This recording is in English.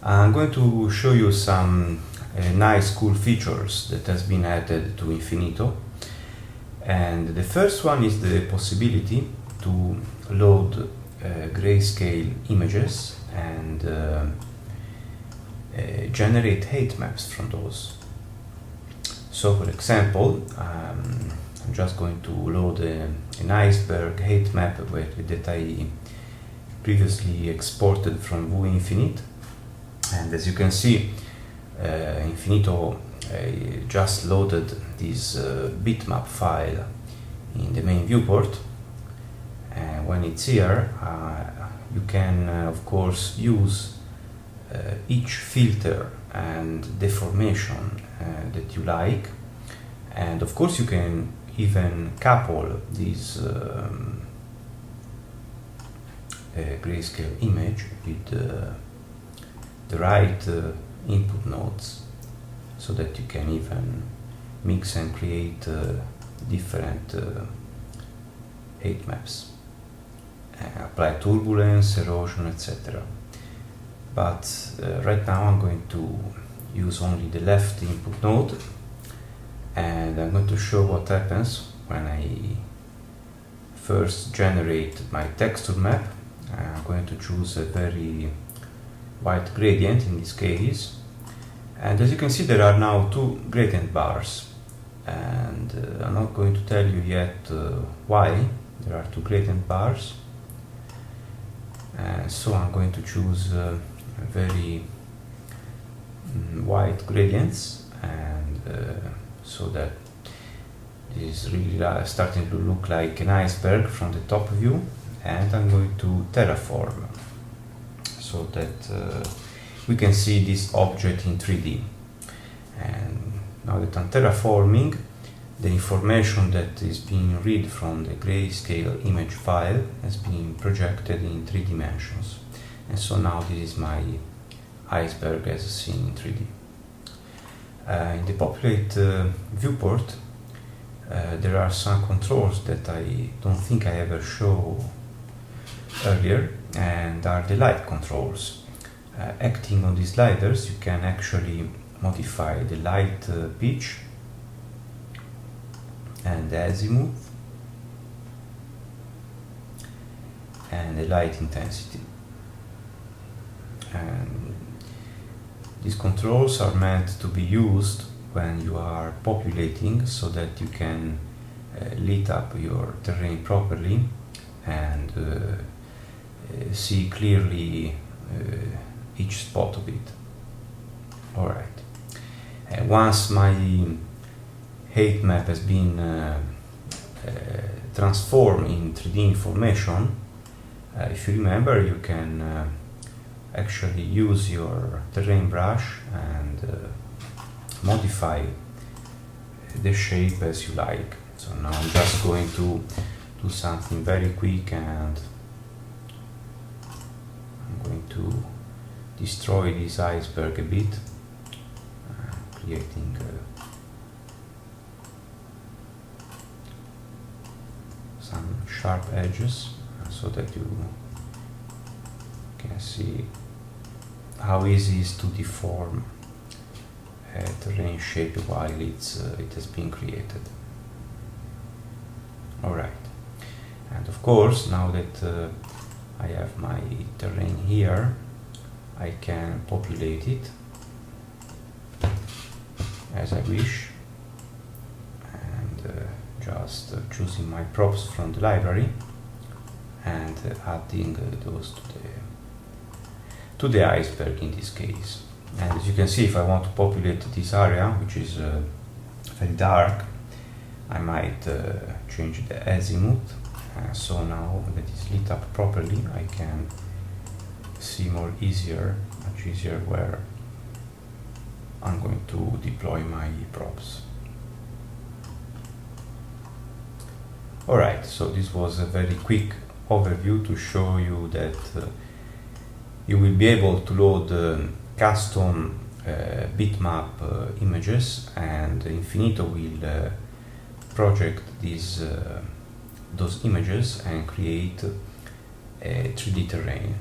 I'm going to show you some nice cool features that has been added to Infinito. And the first one is the possibility to load grayscale images and generate height maps from those. So for example, I'm just going to load an iceberg height map that I previously exported from INFINITO. And as you can see, Infinito just loaded this bitmap file in the main viewport. And when it's here, you can of course use each filter and deformation that you like, and of course you can even couple this grayscale image with the right input nodes, so that you can even mix and create different height maps, apply turbulence, erosion, etc. But right now I'm going to use only the left input node, and I'm going to show what happens when I first generate my texture map. I'm going to choose a very white gradient in this case, and as you can see there are now two gradient bars, and I'm not going to tell you yet why there are two gradient bars. So I'm going to choose very white gradients, and so that this is really starting to look like an iceberg from the top view. And I'm going to terraform so that we can see this object in 3D. And now that I'm terraforming, the information that is being read from the grayscale image file has been projected in 3 dimensions. And so now this is my iceberg as seen in 3D. In the populate viewport, there are some controls that I don't think I ever showed earlier, and are the light controls. Acting on these sliders, you can actually modify the light pitch and the azimuth and the light intensity. And these controls are meant to be used when you are populating, so that you can lit up your terrain properly and see clearly each spot of it. Alright. Once my height map has been transformed in 3D information, if you remember, you can actually use your terrain brush and modify the shape as you like. So now I'm just going to do something very quick, and I'm going to destroy this iceberg a bit, creating some sharp edges, so that you can see how easy it is to deform a terrain shape while it has been created. Alright, and of course, now that I have my terrain here, I can populate it as I wish, and just choosing my props from the library and adding those to the iceberg in this case. And as you can see, if I want to populate this area, which is very dark, I might change the azimuth, so now that it's lit up properly, I can see much easier where I'm going to deploy my props. Alright, so this was a very quick overview to show you that you will be able to load custom bitmap images, and Infinito will project those images and create a 3D terrain.